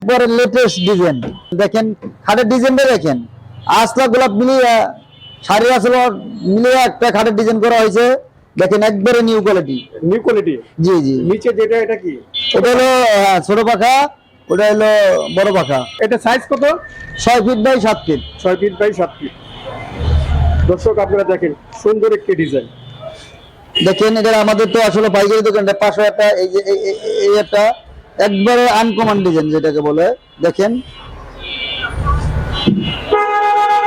একবারে latest design. দেখেন খাটের ডিজাইনটা দেখেন, আসলা গোলাপ মিলিয়ে শাড়ি আসল মিলিয়ে একটা খাটের ডিজাইন করা হয়েছে। দেখেন একবারে নিউ কোয়ালিটি। New quality. জি জি। নিচে যেটা এটা কি? ওটা হলো ছোট পাখা, ওটা হলো বড় পাখা। এটা সাইজ কত? 6 feet by 7 feet. 6 feet by 7 feet. দর্শক আপনারা দেখেন সুন্দর একটি ডিজাইন। দেখেন এটা আমাদের তো আসলে পাইকারি দোকানটা, পাশে একটা এই যে এই একটা একবারে আনকমন ডিজাইন যেটাকে বলে। দেখেন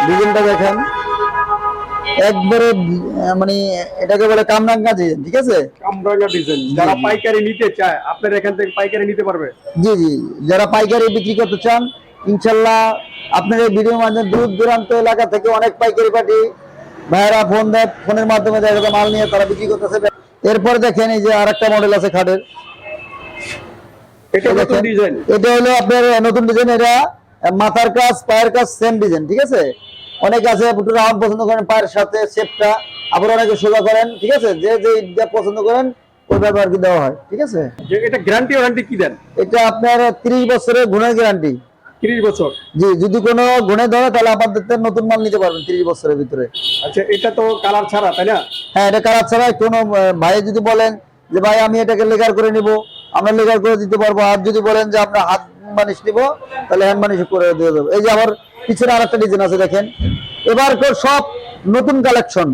ডিজাইনটা দেখেন একবারে মানে এটাকে বলে কামরাঙ্গা ডিজাইন, ঠিক আছে? কামরাঙ্গা ডিজাইন। যারা পাইকারি নিতে চায় আপনার এখান থেকে পাইকারি নিতে পারবে। জি জি, যারা পাইকারি বিক্রি করতে চান ইনশাল্লাহ আপনার এই ভিডিওর মাধ্যমে দূর দূরান্ত এলাকা থেকে অনেক পাইকারি পার্টি ভাইয়েরা ফোন দেয়, ফোনের মাধ্যমে দেখা যায় মাল নিয়ে তারা বিক্রি করতেছে। এরপর দেখেন এই যে আরেকটা মডেল আছে খাটের, এটা নতুন ডিজাইন। এটা হলো আপনার নতুন ডিজাইন। এটা মাথার কাজ পায়ের কাজ সেম ডিজাইন, ঠিক আছে? অনেকে আছে একটু রাউন্ড পছন্দ করেন পায়ের সাথে শেপটা, আবার অনেকে সোজা করেন, ঠিক আছে? যে যে পছন্দ করেন ওইভাবে আর কি দেওয়া হয়, ঠিক আছে? যে এটা গ্যারান্টি ওয়ারেন্টি কি দেন? এটা আপনার 30 বছরের গুণের গ্যারান্টি। 30 বছর? জি, যদি কোনো গুণে ধরে তাহলে আমাদের নতুন মাল নিতে পারবেন 30 বছরের ভিতরে। আচ্ছা, এটা তো কালার ছাড়া, তাই না? হ্যাঁ, এটা কালার ছাড়া। কোনো ভাই যদি বলেন যে ভাই আমি এটাকে লেকার করে নিব, আমরা লেকার করে দিতে পারবো। আর যদি বলেন যে আমরা হাত মানিশ নিব, তাহলে হ্যান্ড মানিশ করে দিয়ে দেবো। এই যে আবার পিছনে আরেকটা ডিজাইন আছে দেখেন, এবার সব নতুন কালেকশন,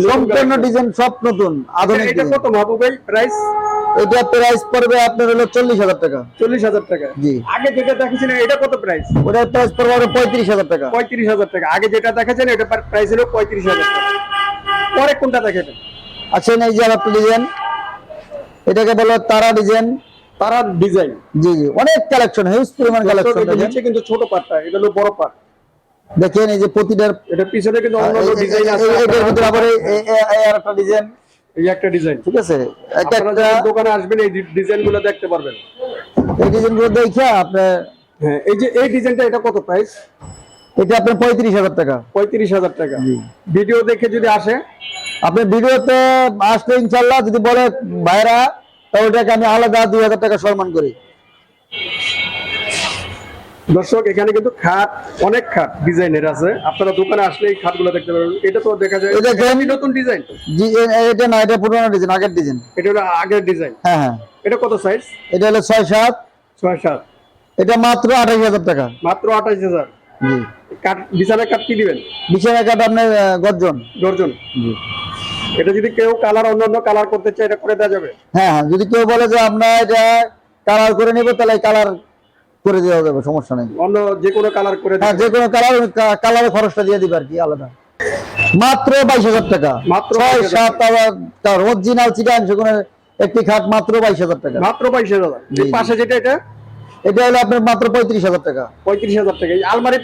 সম্পূর্ণ ডিজাইন সব নতুন আধুনিক। এটা কত মাহবুব ভাই প্রাইস? এটা প্রাইস পড়বে আপনার হলো 40,000 টাকা। 40,000 টাকা? জি। আগে যেটা দেখেছেন এটা কত প্রাইস? ওটার প্রাইস পড়বে 35,000 টাকা। 35,000 টাকা। আগে যেটা দেখেছেন এটা প্রাইস হলো 35,000 টাকা। পরে কোনটা দেখেছেন? আচ্ছা, এই যে আরেকটা ডিজাইন, এটাকে বলে তারা ডিজাইন। তারা ডিজাইন? জি জি, অনেক কালেকশন, হিউজ পরিমাণ কালেকশন। নিচে কিন্তু ছোট পাটটা, এটা হলো বড় পাট। দেখেন এই যে প্রতিটার এটা পিছনে কিন্তু অন্যান্য ডিজাইন আছে। এটার ভিতরে আবার এই আরেকটা ডিজাইন, এই একটা ডিজাইন, ঠিক আছে? একটা দোকানে আসবেন এই ডিজাইনগুলো দেখতে পারবেন। এই ডিজাইনগুলো দেখে আপনি। হ্যাঁ, এই যে এই ডিজাইনটা, এটা কত প্রাইস? এটা আপনার 35,000 টাকা। 35,000 টাকা। ভিডিও দেখে যদি আসে, আপনি ভিডিওতে আসলে ইনশাল্লাহ যদি বলে ভাইরা, তাহলে ওটাকে আমি আলাদা 2,000 টাকা সম্মান করি। দর্শক এখানে কিন্তু খাট, অনেক খাট ডিজাইনের আছে। আপনারা দোকানে আসলে এই খাটগুলো দেখতে পারবেন। এটা তো দেখা যায় এটা নতুন ডিজাইন। জি, এটা না, এটা পুরনো ডিজাইন, আগের ডিজাইন। এটা হলো আগের ডিজাইন। হ্যাঁ হ্যাঁ। এটা কত সাইজ? এটা হলো 6/7। 6/7। এটা মাত্র 28,000 টাকা। মাত্র 28,000। জি। কাঠ, বিছানা কাঠ কি দিবেন? বিছানা কাঠ আপনার গর্জন। গর্জন। জি। এটা যদি কেউ কালার, অন্যান্য কালার করতে চায়, এটা করে দেওয়া যাবে? হ্যাঁ হ্যাঁ, যদি কেউ বলে যে আমরা এটা কালার করে নিব, তাহলে কালার করে দেওয়া যাবে, সমস্যা নেই। অন্য যে কোনো কালার করে? হ্যাঁ, যে কোনো কালারের খরচটা দিয়ে দিবে আর কি, আলাদা। মাত্র 22,000 টাকা। মাত্র 6/7 অরিজিনাল চিটাগাং সেগুনের একটি খাট মাত্র 22,000 টাকা। মাত্র 22,000। এর পাশে যেটা, এটা হলো আপনার মাত্র 35,000 টাকা। 35,000 টাকা। এই আলমারি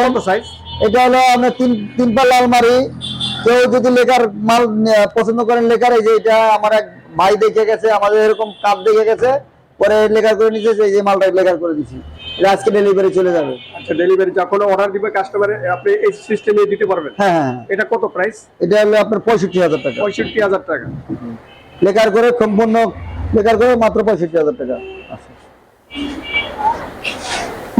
কত সাইজ? এটা হলো আপনার তিন পাল্লা আলমারি। কেউ যদি লেকার মাল পছন্দ করেন, লেকার, এই যে এটা আমার এক ভাই দেখে গেছে, আমাদের এরকম কাপ দেখে গেছে, পরে লেকার করে নিচ্ছে, এই যে মালটা লেকার করে দিচ্ছি, আজকে ডেলিভারি চলে যাবে। আচ্ছা, ডেলিভারি যখন অর্ডার দিবে কাস্টমারে, আপনি এই সিস্টেমে দিতে পারবেন? হ্যাঁ হ্যাঁ। এটা কত প্রাইস? এটা হলো আপনার 65,000 টাকা। 65,000 টাকা। লেকার করে সম্পূর্ণ লেকার করে মাত্র 65,000 টাকা।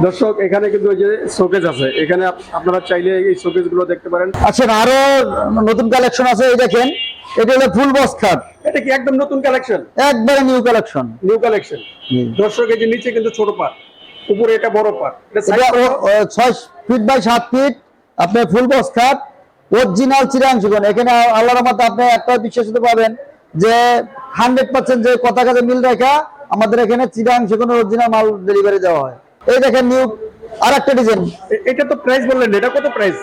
দর্শক এখানে কিন্তু ওই যে শোকেস আছে, এখানে আপনারা চাইলে এই শোকেস গুলো দেখতে পারেন। আচ্ছা, আরো নতুন কালেকশন আছে। এই দেখেন, এটা হলো ফুল বক্স খাট। এটা কি একদম নতুন কালেকশন? একবারে নিউ কালেকশন। New collection. দর্শক এই যে নিচে কিন্তু ছোট পাট, উপরে এটা বড় পাট। এটা 6 ফিট বাই 7 ফিট আপনার ফুল বক্স খাট, অরিজিনাল চিটাগাং সেগুন। এখানে আল্লাহর রহমতে আপনি একটা বিশ্বাস হতে পাবেন যে 100% যে কথা কাজে মিল রেখা আমাদের এখানে চিটাগাং সেগুনের অরিজিনাল মাল ডেলিভারি দেওয়া হয়। এই দেখেন নিউ আরেকটা ডিজাইন। এটা তো প্রাইস বললেন, এটা কত প্রাইস?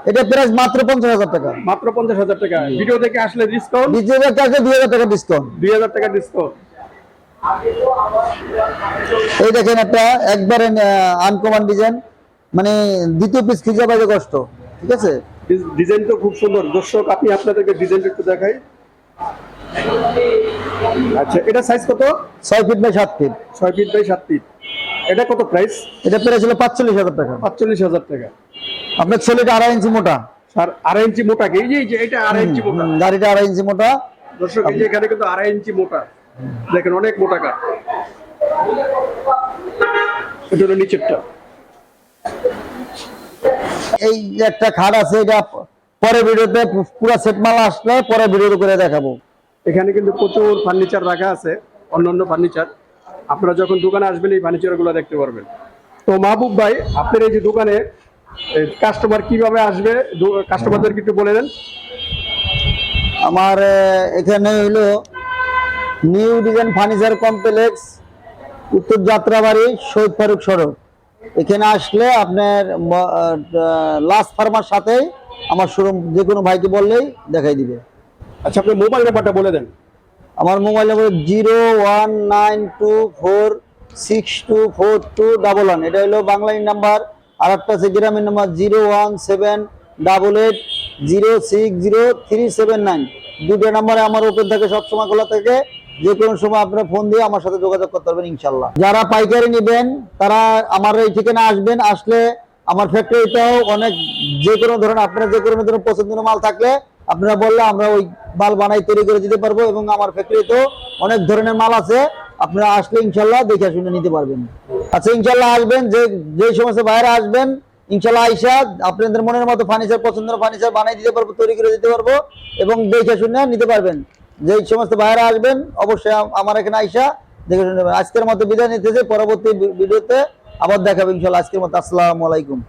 এটা প্রাইস মাত্র 50,000 টাকা। মাত্র 50,000 টাকা। ভিডিও দেখে আসলে ডিসকাউন্ট? ভিডিও দেখে আসলে 2,000 টাকা ডিসকাউন্ট। 2,000 টাকা ডিসকাউন্ট। এই দেখেন একটা একবারে আনকমন ডিজাইন, মানে দ্বিতীয় পিস খুঁজে পাইতে কষ্ট, ঠিক আছে? ডিজাইন তো খুব সুন্দর। দর্শক আপনি আপনাদেরকে ডিজাইনটা একটু দেখাই। আচ্ছা, এটা সাইজ কত? 6 feet by 7 feet. 6 feet by 7 feet. এটা কত প্রাইস? এটা প্রাইস হলো 45,000 টাকা। 45,000 টাকা। আপনার ছেলেটা 2.5 ইঞ্চি মোটা। স্যার 2.5 ইঞ্চি মোটা? এই যে এটা 2.5 ইঞ্চি মোটা। গাড়িটা 2.5 ইঞ্চি মোটা। দর্শক এই যে এখানে কিন্তু 2.5 ইঞ্চি মোটা, দেখেন অনেক মোটা কাঠ। এটা হলো নিচেরটা। এই যে একটা খাট আছে, এটা পরে ভিডিওতে পুরো সেট মাল আসলে পরে ভিডিও করে দেখাবো। এখানে কিন্তু প্রচুর ফার্নিচার রাখা আছে, অন্যান্য ফার্নিচার। আপনারা যখন দোকানে আসবেন এই ফার্নিচারগুলো দেখতে পারবেন। তো মাহবুব ভাই, আপনার এই যে দোকানে কাস্টমার কিভাবে আসবে, কাস্টমারদেরকে একটু বলে দেন। আমার এখানে হলো নিউ ডিজাইন ফার্নিচার কমপ্লেক্স, উত্তর যাত্রাবাড়ি, শহীদ ফারুক সড়ক। এখানে আসলে আপনার লাস্ট ফার্মার সাথেই আমার শোরুম, যে কোনো ভাইকে বললেই দেখাই দিবে। আচ্ছা, আপনার মোবাইল নাম্বারটা বলে দেন। আমার মোবাইল নাম্বার 01924624211। এটা হলো বাংলায় নাম্বার। আর একটা আছে গ্রামের নাম্বার 01788060379। দুটো নাম্বারে আমার ওপেন থাকে, সবসময় খোলা থাকে। যে কোনো সময় আপনারা ফোন দিয়ে আমার সাথে যোগাযোগ করতে পারবেন ইনশাল্লাহ। যারা পাইকারি নেবেন তারা আমার এই ঠিকানা আসবেন। আসলে আমার ফ্যাক্টরিটাও অনেক, যে কোনো ধরনের আপনারা যে কোনো ধরনের পছন্দের মাল থাকলে আপনারা বললে আমরা ওই মাল বানাই তৈরি করে দিতে পারবো। এবং আমার ফ্যাক্টরিতেও অনেক ধরনের মাল আছে, আপনারা আসলে ইনশাল্লাহ দেখে শুনে নিতে পারবেন। আচ্ছা, ইনশাল্লাহ আসবেন, যে সমস্ত বাইরে আসবেন ইনশাল্লাহ আইসা আপনাদের মনের মতো ফার্নিচার, পছন্দের ফার্নিচার বানাই দিতে পারবো, তৈরি করে দিতে পারবো এবং দেখে শুনে নিতে পারবেন। যে সমস্ত বাইরে আসবেন অবশ্যই আমার এখানে আইসা দেখে শুনে নেবেন। আজকের মতো বিদায় নিতেছে, পরবর্তী ভিডিওতে আবার দেখাবো ইনশাল্লাহ। আজকের মতো আসসালামু আলাইকুম।